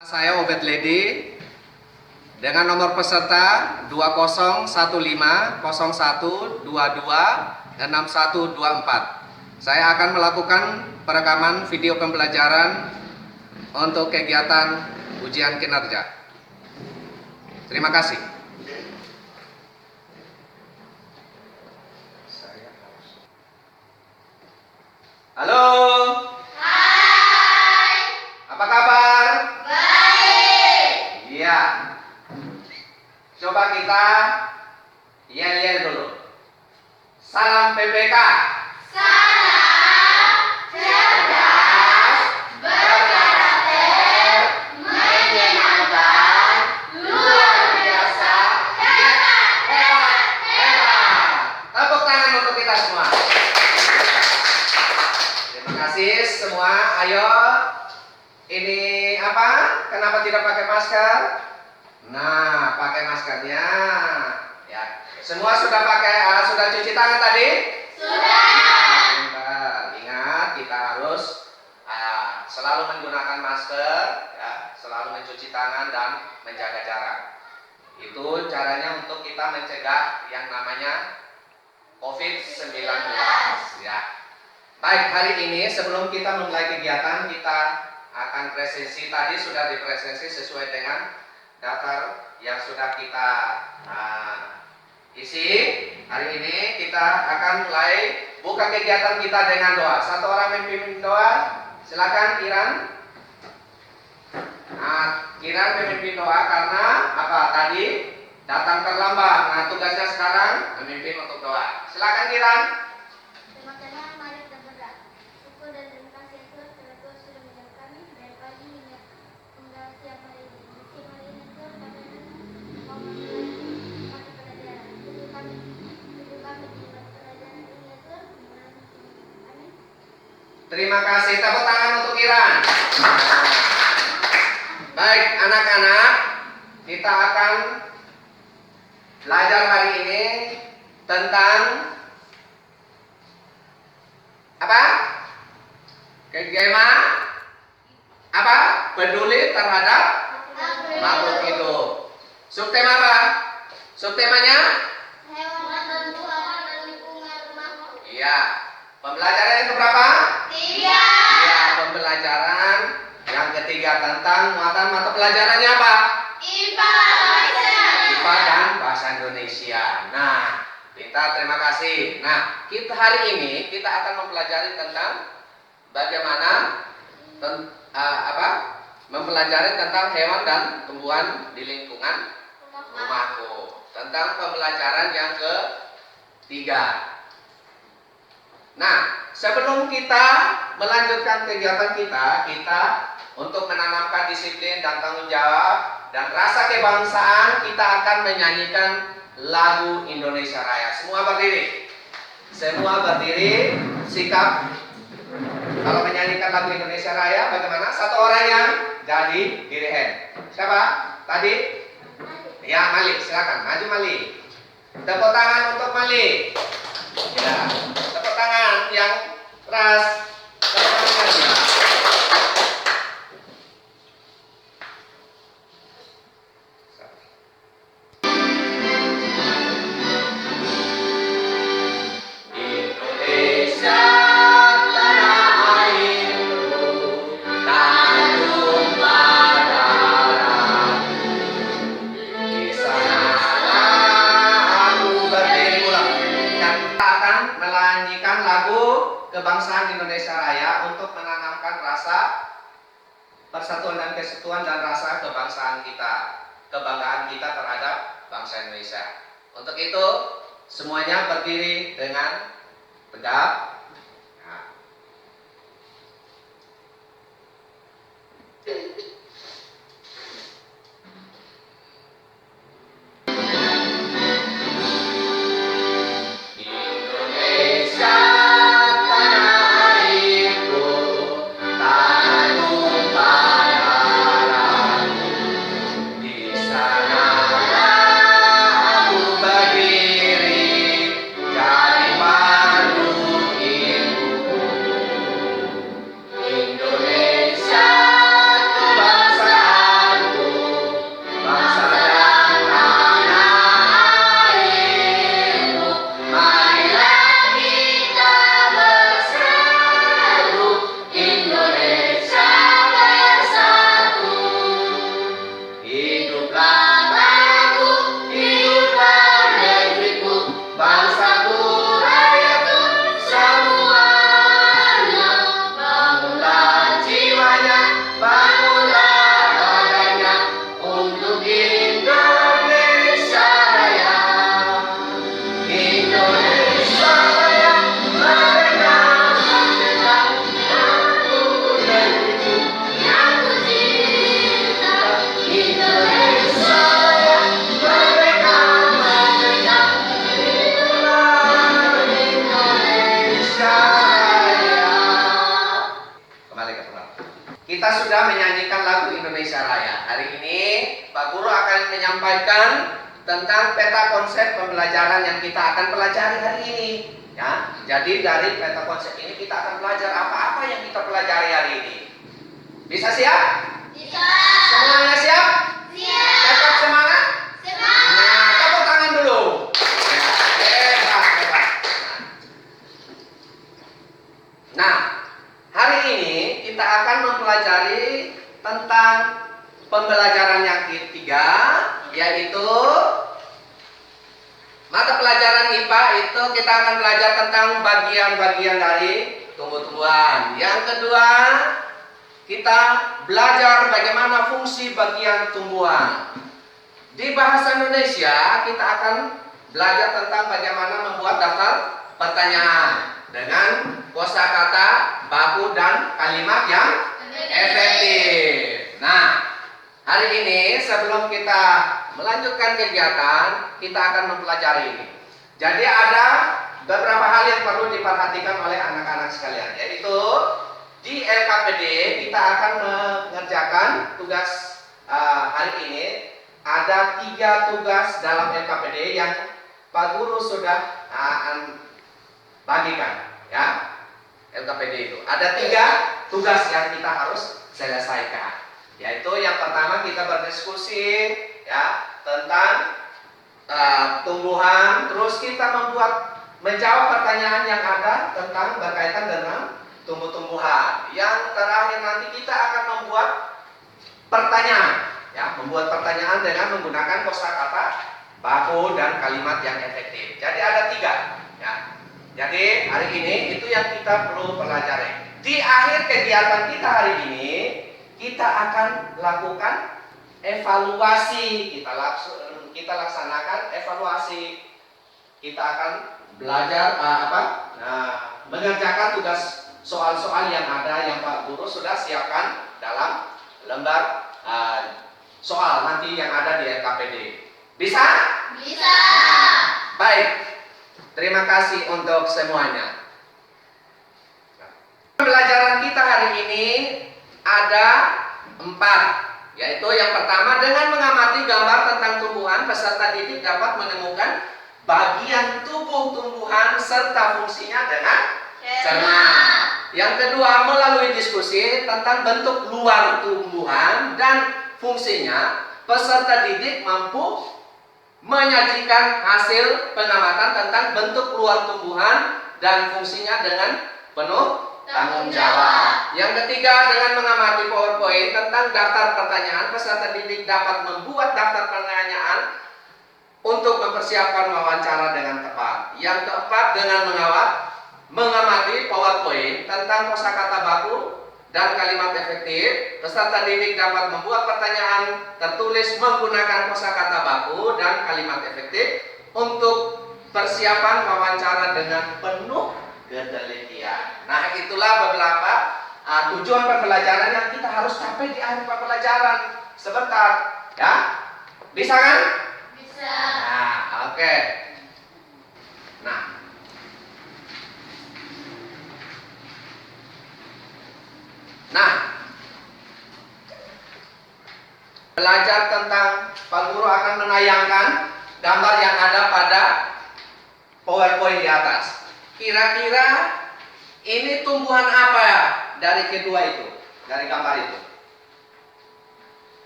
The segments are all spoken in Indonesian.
Saya Obed Ledi dengan nomor peserta 201501226124. Saya akan melakukan perekaman video pembelajaran untuk kegiatan ujian kinerja. Terima kasih. Halo. Hai. Apa kabar? Baik. Iya. Coba kita yel-yel dulu. Salam PPK. Salam cerdas, berkarakter, menyenangkan, luar biasa, hebat, hebat, hebat. Tepuk tangan untuk kita semua. Terima kasih semua. Ayo. Ini apa? Kenapa tidak pakai masker? Nah, pakai maskernya. Ya. Semua sudah sudah cuci tangan tadi? Sudah. Nah, ingat kita harus selalu menggunakan masker, ya, selalu mencuci tangan dan menjaga jarak. Itu caranya untuk kita mencegah yang namanya COVID-19. Ya. Baik, hari ini sebelum kita memulai kegiatan, kita akan presentasi. Tadi sudah dipresentasi sesuai dengan daftar yang sudah kita isi. Hari ini kita akan mulai buka kegiatan kita dengan doa. Satu orang memimpin doa. Silakan Kiran. Kiran memimpin doa karena apa? Tadi datang terlambat. Nah, tugasnya sekarang memimpin untuk doa. Silakan Kiran. Tengah-tengah mari kita berdoa. Syukur dan terima kasih Tuhan karena Tuhan sudah menjaga kami dari pagi hingga siang hari ini. Siang hari ini Tuhan kami mau memulai mata pelajaran. Tujuh kami di mata pelajaran ini ya Tuhan. Amin. Terima kasih. Tepuk tangan untuk Kiran. Baik, anak-anak, kita akan belajar hari ini tentang apa? Kegiatan apa? Peduli terhadap makhluk hidup. Subtema apa? Subtemanya? Hewan dan buah dan lingkungan rumahku. Iya. Pembelajaran yang keberapa? 3. Iya, pembelajaran yang ketiga tentang muatan mata pelajarannya apa? IPA. IPA dan bahasa Indonesia. Nah, pintar, terima kasih. Nah, kita hari ini kita akan mempelajari tentang bagaimana mempelajari tentang hewan dan tumbuhan di lingkungan rumahku. Tentang pembelajaran yang ketiga. Nah, sebelum kita melanjutkan kegiatan kita untuk menanamkan disiplin dan tanggung jawab dan rasa kebangsaan, kita akan menyanyikan lagu Indonesia Raya. Semua berdiri. Semua berdiri, sikap. Kalau menyanyikan lagu Indonesia Raya, bagaimana? Satu orang yang jadi dirihen. Siapa? Tadi? Ya, Malik. Silakan, maju Malik. Tepuk tangan untuk Malik. Ya, tepuk tangan yang keras. Tepuk tangan. Indonesia tanah airku, tanah tumpah darahku. Di sanalah aku berdiri. Ulang. Kita akan menyanyikan lagu kebangsaan Indonesia Raya untuk menanamkan rasa persatuan dan kesatuan dan rasa kebangsaan kita, kebanggaan kita terhadap bangsa Indonesia. Untuk itu semuanya berdiri dengan tegak. Nah. Indonesia tanah airku, tanah tumpah darahku. Di sanalah aku berdiri, jadi padu kita sudah menyanyikan lagu Indonesia Raya. Hari ini Pak Guru akan menyampaikan tentang peta konsep pembelajaran yang kita akan pelajari hari ini. Ya, jadi dari peta konsep ini kita akan belajar apa-apa yang kita pelajari hari ini. Bisa siap? Bisa. Semuanya siap? Siap. Tetap semangat? Semangat. Nah, tepuk tangan dulu. Ya, hebat, hebat. Nah, hari ini kita akan mempelajari tentang pembelajaran yang ketiga, yaitu mata pelajaran IPA. Itu kita akan belajar tentang bagian-bagian dari tumbuh-tumbuhan. Yang kedua, kita belajar bagaimana fungsi bagian tumbuhan. Di bahasa Indonesia kita akan belajar tentang bagaimana membuat daftar pertanyaan dengan kosakata, baku, dan kalimat yang efektif. Nah, hari ini sebelum kita melanjutkan kegiatan, kita akan mempelajari ini. Jadi ada beberapa hal yang perlu diperhatikan oleh anak-anak sekalian, yaitu di LKPD kita akan mengerjakan tugas hari ini. Ada 3 tugas dalam LKPD yang Pak Guru sudah bagikan, ya. LKPD itu ada 3 tugas yang kita harus selesaikan. Yaitu yang pertama kita berdiskusi, ya, tentang tumbuhan. Terus kita menjawab pertanyaan yang ada tentang berkaitan dengan tumbuh-tumbuhan. Yang terakhir nanti kita akan membuat pertanyaan, ya, membuat pertanyaan dengan menggunakan kosakata, baku, dan kalimat yang efektif. Jadi ada 3, ya. Jadi hari ini itu yang kita perlu pelajari. Di akhir kegiatan kita hari ini kita akan lakukan evaluasi. Kita laksanakan evaluasi. Kita akan belajar mengerjakan tugas soal-soal yang ada yang Pak Guru sudah siapkan dalam lembar soal nanti yang ada di LKPD. Bisa? Bisa. Nah, baik. Terima kasih untuk semuanya. Pembelajaran kita hari ini ada 4, yaitu yang pertama, dengan mengamati gambar tentang tumbuhan, peserta didik dapat menemukan bagian tubuh tumbuhan serta fungsinya dengan cermat. Yang kedua, melalui diskusi tentang bentuk luar tumbuhan dan fungsinya, peserta didik mampu menyajikan hasil pengamatan tentang bentuk luar tumbuhan dan fungsinya dengan penuh tanggung jawab. Yang ketiga, dengan mengamati PowerPoint tentang daftar pertanyaan, peserta didik dapat membuat daftar pertanyaan untuk mempersiapkan wawancara dengan tepat. Yang keempat, dengan mengamati PowerPoint tentang kosakata baku dan kalimat efektif, peserta didik dapat membuat pertanyaan tertulis menggunakan kosakata baku dan kalimat efektif untuk persiapan wawancara dengan penuh ketelitian. Nah, itulah beberapa tujuan pembelajaran yang kita harus capai di akhir pembelajaran. Sebentar, ya. Bisa kan? Bisa. Nah, oke. Nah, belajar tentang Pak Guru akan menayangkan gambar yang ada pada PowerPoint di atas. Kira-kira ini tumbuhan apa dari kedua itu, dari gambar itu?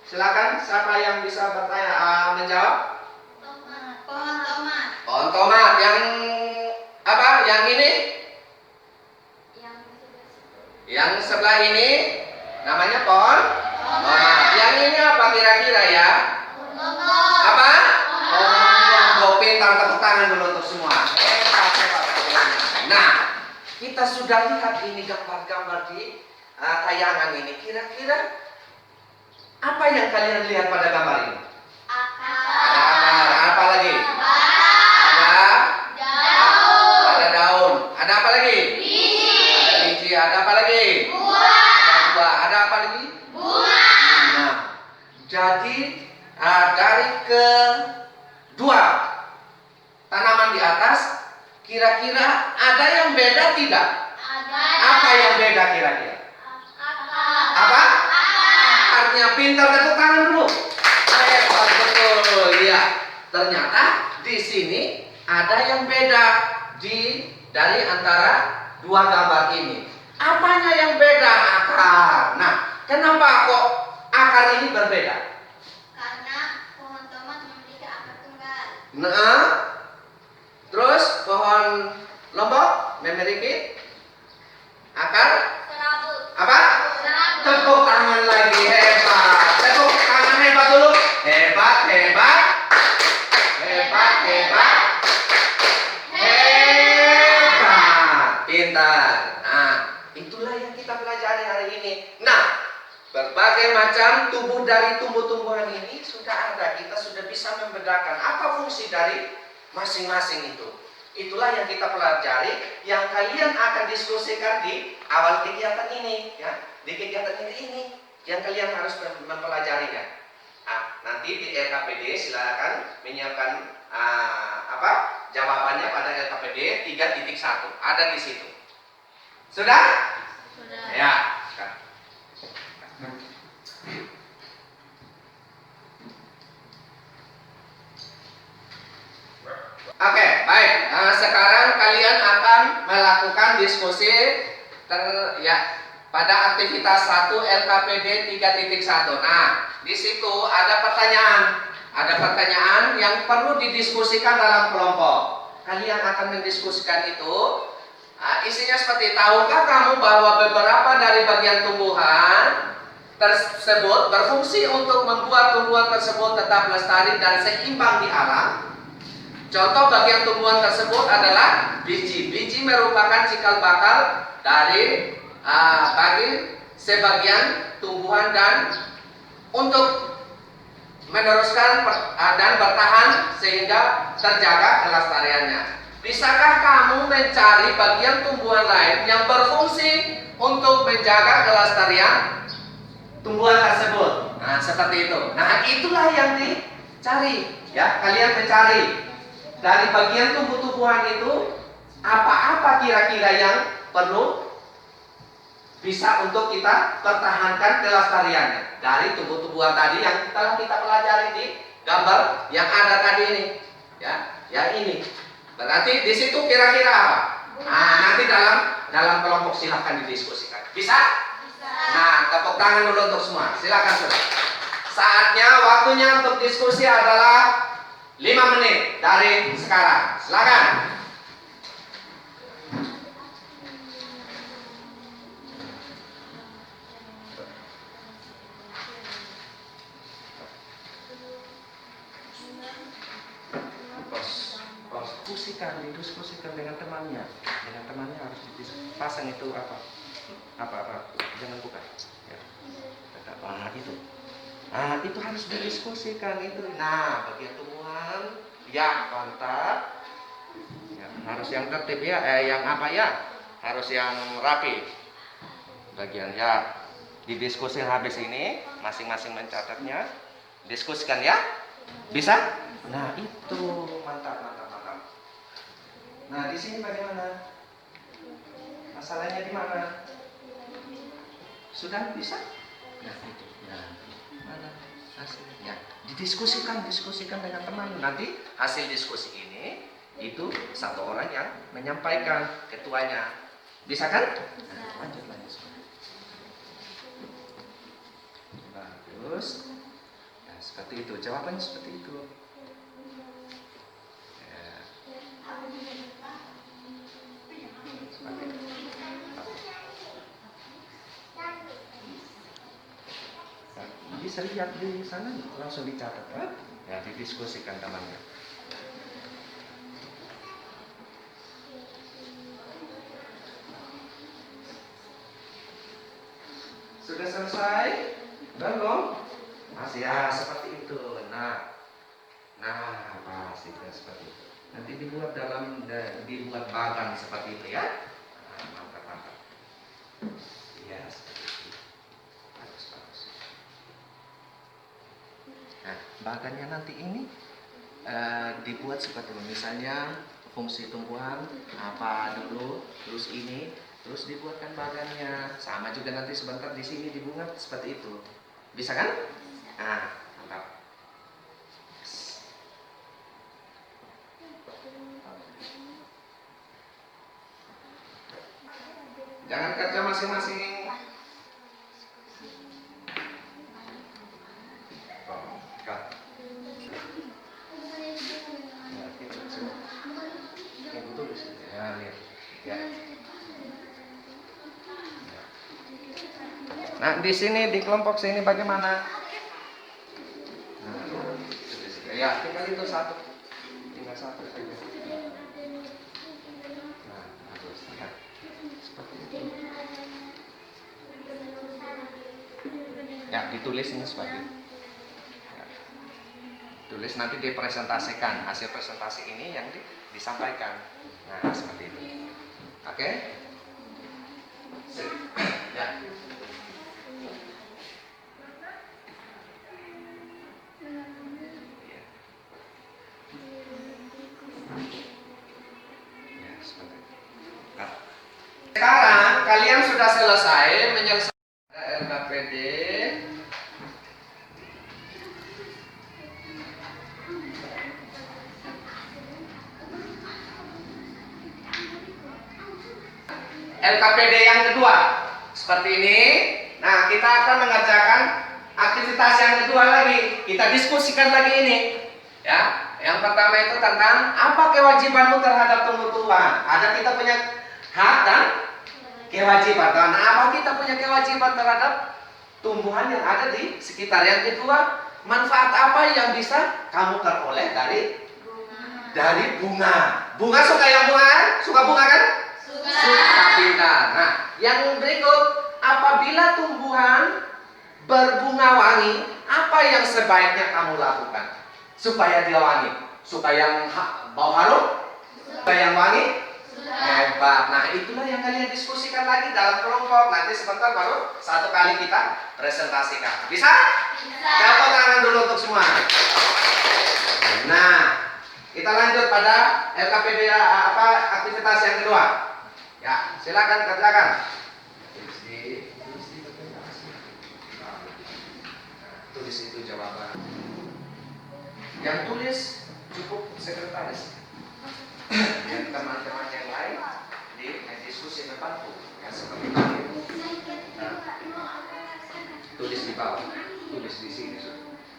Silakan, siapa yang bisa menjawab? Pohon tomat. Pohon tomat. Yang apa? Yang ini? Yang sebelah ini namanya pohon tomat. Yang ini apa kira-kira ya? Apa? Oh, pintar, tepuk tangan dulu untuk semua. Nah, kita sudah lihat ini gambar-gambar di tayangan ini. Kira-kira apa yang kalian lihat pada gambar ini? Ada akar. Apa lagi? Ada daun. Ada apa lagi? Ada biji. Ada apa lagi? Ada buah. Ada apa lagi? Nah, jadi dari kedua tanaman di atas, kira-kira ada yang beda tidak? Apa yang beda kira-kira? Apa? Saatnya pintar, tepuk tangan dulu. Hebat betul. Ya, ternyata di sini ada yang beda dari antara dua gambar ini. Apanya yang beda? Akar. Nah, kenapa kok akar ini berbeda? Karena pohon tomat memiliki akar tunggal. Nah, terus pohon lombok memiliki akar Serabut. apa? Serabut. Tepuk tangan lagi, hebat. Tepuk tangan hebat dulu. Hebat, hebat. Hebat, hebat. Hebat. Pintar. Nah, itulah yang kita pelajari hari ini. Nah, berbagai macam tubuh dari tumbuh-tumbuhan ini sudah ada. Kita sudah bisa membedakan apa fungsi dari masing-masing itu. Itulah yang kita pelajari, yang kalian akan diskusikan di awal kegiatan ini, ya. Di kegiatan ini yang kalian harus mempelajarinya. Nah, nanti di LKPD silakan menyiapkan jawabannya pada LKPD 3.1. Ada di situ. Sudah? Sudah. Ya. Oke, baik. Nah, sekarang kalian akan melakukan diskusi pada aktivitas 1 LKPD 3.1. Nah, di situ ada pertanyaan. Ada pertanyaan yang perlu didiskusikan dalam kelompok. Kalian akan mendiskusikan itu. Nah, isinya seperti, tahukah kamu bahwa beberapa dari bagian tumbuhan tersebut berfungsi untuk membuat tumbuhan tersebut tetap lestari dan seimbang di alam? Contoh bagian tumbuhan tersebut adalah biji. Biji merupakan cikal bakal dari bagi sebagian tumbuhan dan untuk meneruskan dan bertahan sehingga terjaga kelestariannya. Bisakah kamu mencari bagian tumbuhan lain yang berfungsi untuk menjaga kelestarian tumbuhan tersebut? Nah, seperti itu. Nah, itulah yang dicari, ya. Kalian mencari dari bagian tumbuh-tumbuhan itu apa-apa kira-kira yang perlu bisa untuk kita pertahankan kelestariannya dari tumbuh-tumbuhan tadi yang telah kita pelajari di gambar yang ada tadi ini, ya ini. Berarti di situ kira-kira apa? Nah, nanti dalam kelompok silahkan didiskusikan. Bisa? Bisa. Nah, tepuk tangan dulu untuk semua. Silakan saudara. Saatnya, waktunya untuk diskusi adalah 5 menit dari sekarang. Silakan. Didiskusikan dengan temannya. Dengan temannya harus pasang itu apa? Jangan buka. Ya. Itu. Nah, itu harus didiskusikan itu. Nah, bagian tumbuhan, ya mantap. Ya, harus yang tertib ya, yang apa ya? Harus yang rapi. Bagian ya, didiskusi habis ini, masing-masing mencatatnya. Diskusikan ya. Bisa? Nah, itu mantap. Nah, di sini bagaimana? Masalahnya di mana? Sudah bisa? Nah, itu. Nah, mana hasilnya? Didiskusikan dengan teman. Nanti hasil diskusi ini itu satu orang yang menyampaikan, ketuanya. Bisa kan? Nah, lanjut. Bagus. Nah, seperti itu. Jawabannya seperti itu. Bisa lihat di sana, langsung dicatat, ya, didiskusikan temannya. Sudah selesai? Belum? Masih ya seperti itu. Nah, pasti seperti itu. Nanti dibuat bagan seperti itu ya. Mantap. Iya, seperti itu. Bagus. Nah, bagannya nanti ini dibuat seperti itu. Misalnya fungsi tumbuhan apa dulu, terus ini, terus dibuatkan bagannya. Sama juga nanti sebentar di sini di bunga seperti itu. Bisa kan? Nah, mantap. Jangan kerja masing-masing. Cut. Ya, lihat. Ya. Nah, di sini di kelompok sini bagaimana? Nah, ya, tinggal itu satu. Tinggal satu saja. Nah, bagus. Ya. Seperti itu. Ya, ditulis ini seperti itu. Ya. Tulis nanti dipresentasikan. Hasil presentasi ini yang disampaikan. Nah, seperti itu. Oke? Sip. Ya. Ya, seperti itu. Nah, sekarang kalian sudah selesai menyelesaikan LKPD. LKPD yang kedua seperti ini. Nah, kita akan mengerjakan aktivitas yang kedua lagi. Kita diskusikan lagi ini. Ya, yang pertama itu tentang apa kewajibanmu terhadap tumbuh-tumbuhan. Ada kita punya hak dan kewajiban. Nah, apa kita punya kewajiban terhadap tumbuhan yang ada di sekitar. Yang kedua, manfaat apa yang bisa kamu peroleh dari bunga. Bunga suka yang bunga? Suka bunga kan? Suka pintar. Nah, yang berikut, apabila tumbuhan berbunga wangi, apa yang sebaiknya kamu lakukan supaya dia wangi? Suka yang bau harum? Suka yang wangi? Hebat. Nah, itulah yang kalian diskusikan lagi dalam kelompok. Nanti sebentar baru satu kali kita presentasikan. Bisa? Tepuk tangan dulu untuk semua. Nah, kita lanjut pada LKPD aktivitas yang kedua. Ya, silakan kerjakan. Tulis itu jawaban. Yang tulis cukup sekretaris. Dan teman-teman yang lain di diskusi membantu. Ya, seperti ini. Nah, tulis di bawah, tulis di sini.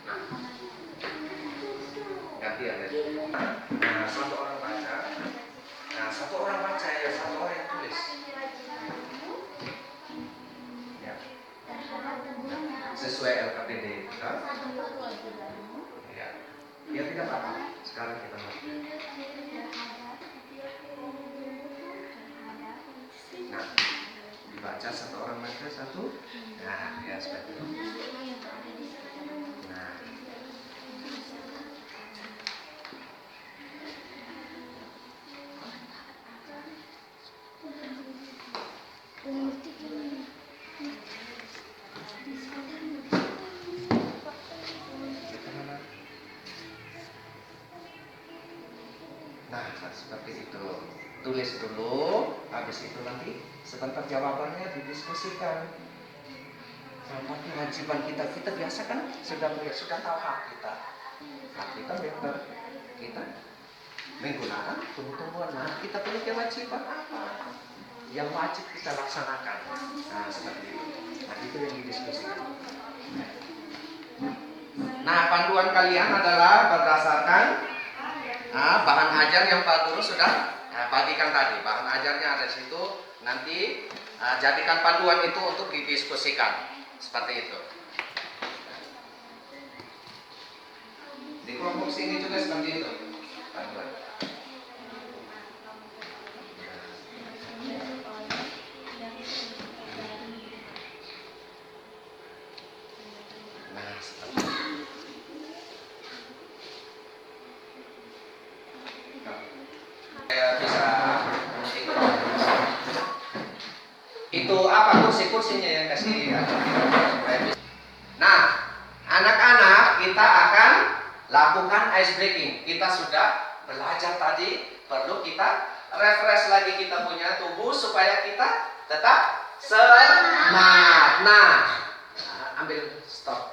Nah, gantian ya. Nah, satu orang baca. Nah, satu orang baca ya, satu orang yang tulis. Ya. Sesuai LKPD. Nah. Ya. Ya tidak apa-apa. Sekarang kita mulai. Nah, dibaca satu orang baca satu. Nah, ya seperti itu. Nah. Nah, seperti itu. Tulis dulu, habis itu nanti sebentar jawabannya didiskusikan. Apa kewajiban kita biasa kan sudah tahu hak kita. Hak kita benar, kita menggunakan tumbuh-tumbuhan. Nah, kita punya kewajiban apa? Yang wajib kita laksanakan. Nah, seperti itu. Nah, itu yang didiskusikan. Nah, panduan kalian adalah berdasarkan bahan ajar yang Pak Guru sudah bagikan tadi. Bahan ajarnya ada di situ. Nanti jadikan panduan itu untuk didiskusikan. Seperti itu. Di kelompok sini juga seperti itu. Panduan. Nah, seperti itu. Bisa ikut. Itu apa kursi-kursinya yang kasih Nah, anak-anak kita akan lakukan ice breaking. Kita sudah belajar tadi, perlu kita refresh lagi kita punya tubuh supaya kita tetap semangat. Nah, ambil Stop.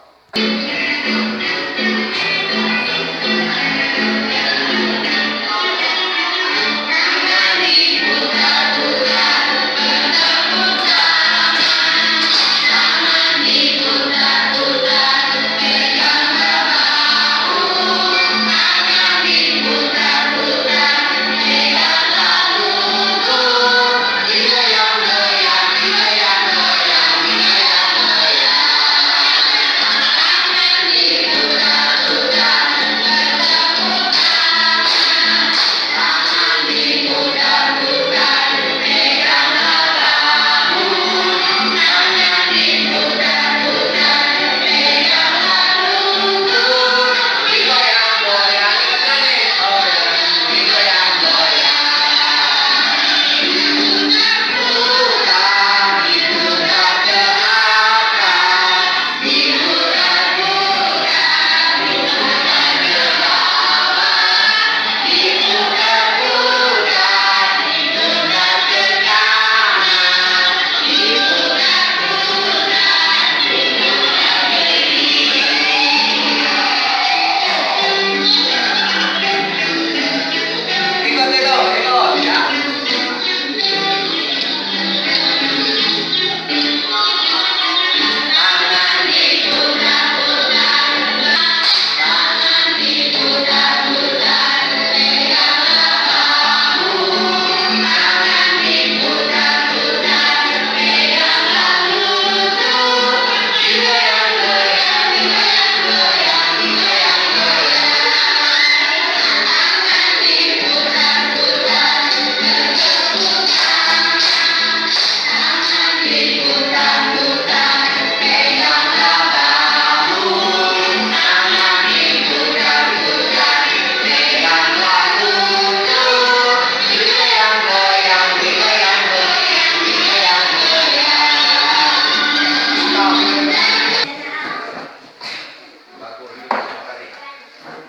Ikut ya.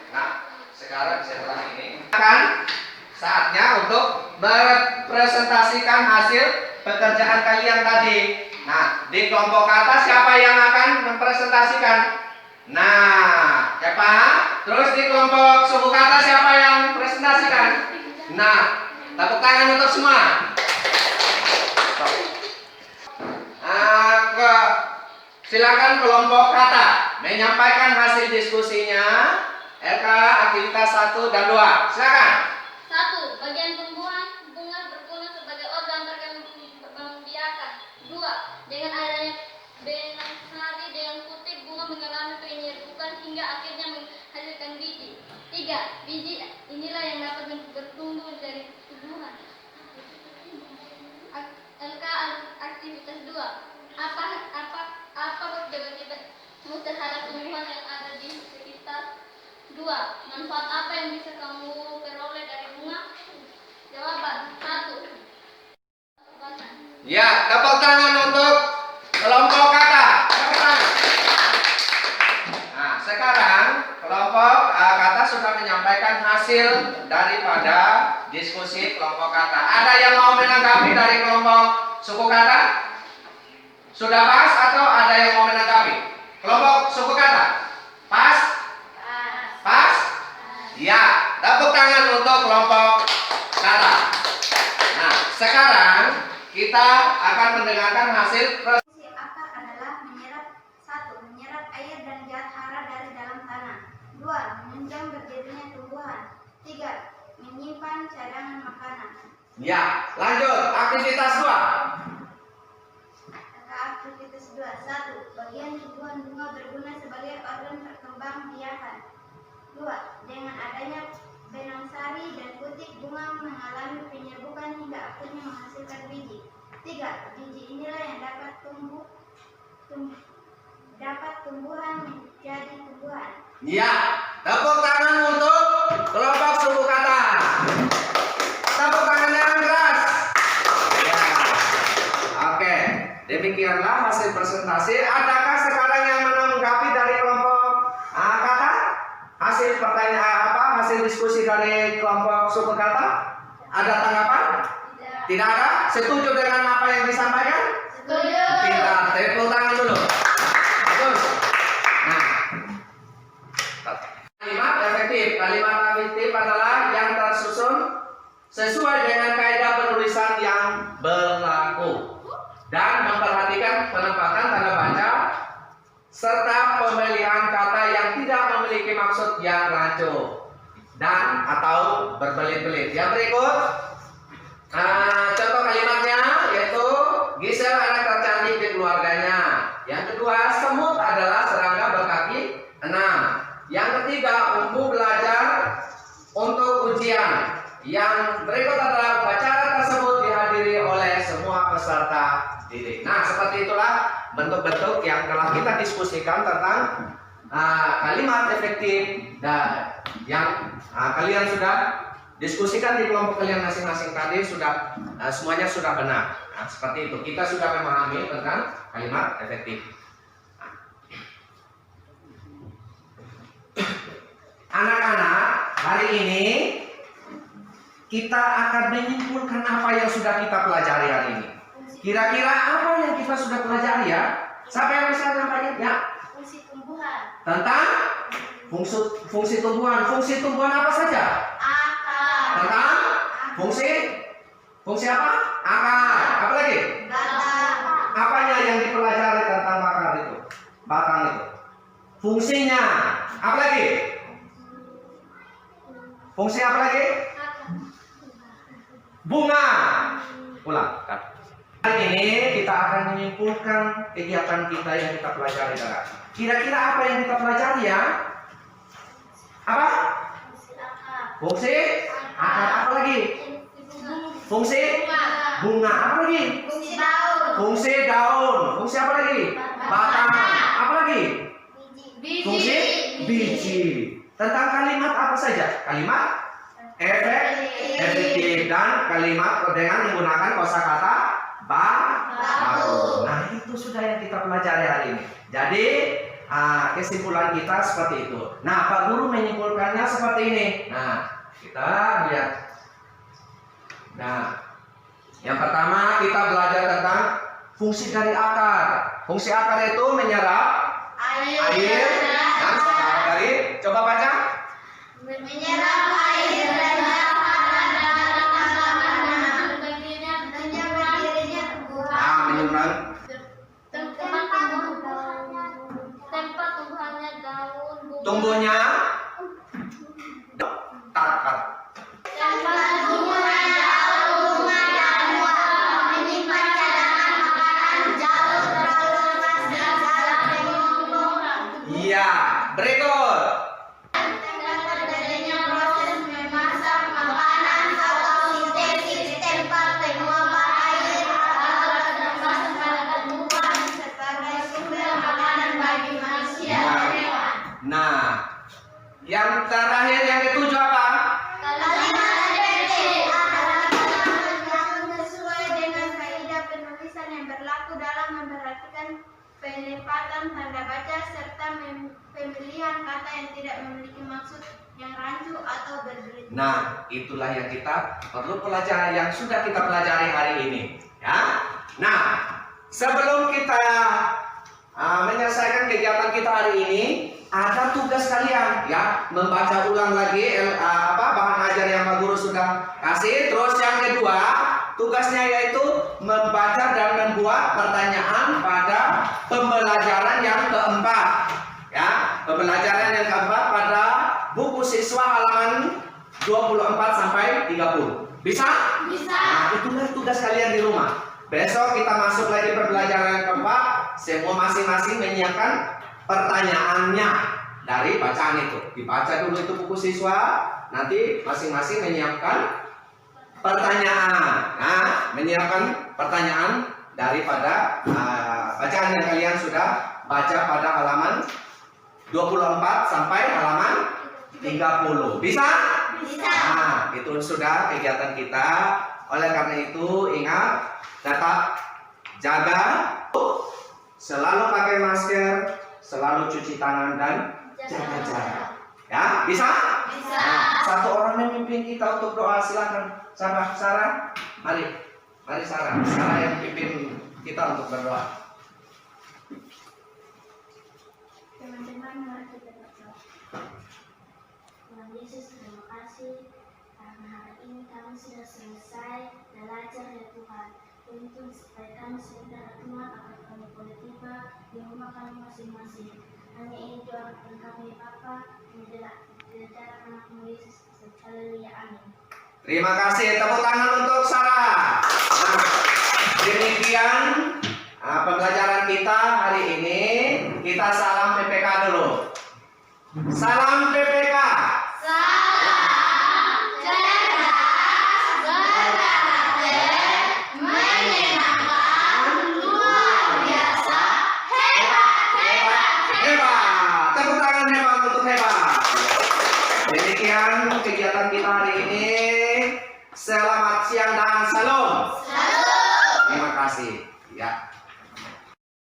Nah, sekarang setelah ini akan saatnya untuk merepresentasikan hasil pekerjaan kalian tadi. Nah, di kelompok kata siapa yang akan mempresentasikan? Nah, siapa? Terus di kelompok suku kata siapa yang presentasikan? Nah, tepuk tangan untuk semua. Silakan kelompok kata menyampaikan hasil diskusinya. LK aktivitas 1 dan 2. Silakan. 1. Bagian tumbuhan bunga berguna sebagai organ perkembangbiakan. 2. Dengan adanya benang sari dengan putih bunga mengalami penyerbukan hingga akhirnya menghasilkan biji. 3. Biji inilah yang dapat bertumbuh dari tumbuhan. LK aktivitas 2. Apa motivasimu terhadap tumbuhan yang ada di sekitar? 2. Manfaat apa yang bisa kamu peroleh dari bunga? Jawaban 1. Ya, tepuk tangan untuk kelompok kata. Tepuk tangan. Nah, sekarang kelompok kata sudah menyampaikan hasil daripada diskusi kelompok kata. Ada yang mau menanggapi dari kelompok suku kata? Sudah pas atau ada yang mau menanggapi? Kelompok suku kata? Pas? Pas? Ya, tepuk tangan untuk kelompok kata. Nah, sekarang kita akan mendengarkan hasil Fungsi akar adalah menyerap 1. Menyerap air dan zat hara dari dalam tanah. 2. Menunjang berdirinya tumbuhan. 3. Menyimpan cadangan makanan. Ya, lanjut aktivitas 2. Aktivitas 2. 1. Bagian tumbuhan bunga berguna sebagai organ perkembangbiakan. 2. Dengan adanya benang sari dan putih bunga mengalami penyerbukan hingga akhirnya menghasilkan biji. 3. Biji inilah yang dapat tumbuhan menjadi tumbuhan. Ya, tepuk tangan untuk kelompok suku kata. Tepuk tangan yang keras. Ya. Oke, demikianlah hasil presentasi. Adakah sekarang yang menanggapi dari kelompok kata? Hasil pertanyaan hasil diskusi dari kelompok suku kata? Ada tanggapan? Tidak ada? Setuju dengan apa yang disampaikan? Setuju. Kita tepuk tangan dulu. Bagus. afektif. Kalimat afektif adalah yang tersusun sesuai dengan kaidah penulisan yang berlaku dan memperhatikan penempatan tanda baca serta pemilihan kata yang tidak memiliki maksud yang rancu dan atau berbelit-belit. Yang berikut contoh kalimatnya yaitu Gisel anak tercantik di keluarganya. Yang kedua, semut adalah serangga berkaki 6. Yang ketiga, Umbu belajar untuk ujian. Yang berikut adalah upacara tersebut dihadiri oleh semua peserta didik. Nah, seperti itulah bentuk-bentuk yang telah kita diskusikan tentang kalimat efektif dan yang kalian sudah diskusikan di kelompok kalian masing-masing tadi sudah semuanya sudah benar. Nah, seperti itu kita sudah memahami tentang kalimat efektif. Anak-anak, hari ini kita akan menyimpulkan apa yang sudah kita pelajari hari ini. Kira-kira apa yang kita sudah pelajari ya? Siapa yang bisa nampaknya? Ya. Fungsi tumbuhan. Tentang fungsi tumbuhan. Fungsi tumbuhan apa saja? Akar. Tentang fungsi apa? Akar. Apa lagi? Batang. Apanya yang dipelajari tentang akar itu? Batang itu. Fungsinya. Apa lagi? Fungsi apa lagi? Bunga. Ulang. Hari ini kita akan menyimpulkan kegiatan kita yang kita pelajari. Kira-kira apa yang kita pelajari ya? Apa? Fungsi akar. Apa lagi? Fungsi bunga. Apa lagi? Fungsi daun. Fungsi daun. Fungsi apa lagi? Batang. Apa lagi? Fungsi biji. Tentang kalimat apa saja? Kalimat efektif dan kalimat dengan menggunakan kosakata baku. Nah, itu sudah yang kita pelajari hari ini. Jadi kesimpulan kita seperti itu. Nah, Pak Guru menyimpulkannya seperti ini. Nah, kita lihat. Nah, yang pertama kita belajar tentang fungsi dari akar. Fungsi akar itu menyerap air. Nah, sekarang dari coba baca. Menyerap air dan makanan dari tanaman. Menyerap dirinya tumbuhan. Menyerap tempat tumbuhannya daun. tumbuhnya takat. Tempat tumbuhannya daun, bunga dan buah. Menyimpan cadangan makanan jauh terlalu luas dan jarang dibuang. Iya, berikut. Tempat terjadinya proses memasak makanan atau sintesis. Tempat penguapan air agar termasuk pada tumbuhan sebagai sumber makanan bagi manusia dan hewan. Nah, yang terakhir yang ketujuh apa? Kalimat efektif adalah kalimat yang sesuai dengan kaidah penulisan yang berlaku dalam memperhatikan penempatan tanda baca serta pemilihan kata yang tidak memiliki maksud yang rancu atau berbelit. Nah, itulah yang kita perlu pelajari yang sudah kita pelajari hari ini, ya. Nah, sebelum kita menyelesaikan kegiatan kita hari ini, ada tugas kalian, ya, membaca ulang lagi bahan ajar yang Pak Guru sudah kasih. Terus yang kedua, tugasnya yaitu membaca dan membuat pertanyaan pada pembelajaran yang keempat, ya, pembelajaran yang keempat pada buku siswa halaman 24 sampai 30. Bisa? Bisa. Nah, itulah tugas kalian di rumah. Besok kita masuk lagi pembelajaran yang keempat. Semua masing-masing menyiapkan pertanyaannya dari bacaan itu. Dibaca dulu itu buku siswa, nanti masing-masing menyiapkan pertanyaan. Nah, menyiapkan pertanyaan daripada bacaan yang kalian sudah baca pada halaman 24 sampai halaman 30. Bisa? Bisa. Nah, itu sudah kegiatan kita. Oleh karena itu, ingat, tetap jaga, selalu pakai masker, selalu cuci tangan dan jaga jarak. Ya, bisa? Bisa. Nah, satu orang memimpin kita untuk doa, silakan. Sama Sarah, mari Sarah. Sarah yang pimpin kita untuk berdoa. Teman-teman, mari kita berdoa. sudah selesai, belajar ya Tuhan. Untuk supaya kami sebentar Tuhan akan kami boleh tiba di rumah kami masing-masing. Hanya ini doakan kami Bapa, di dalam anakmu Yesus. Haleluya, amin. Terima kasih, tepuk tangan untuk Sarah. Nah, demikian pembelajaran kita hari ini. Kita salam PPK dulu. Salam PPK. Salam cerdas, berkarakter, menyenangkan, luar biasa, hebat. Hebat. Tepuk tangan hebat untuk hebat. Demikian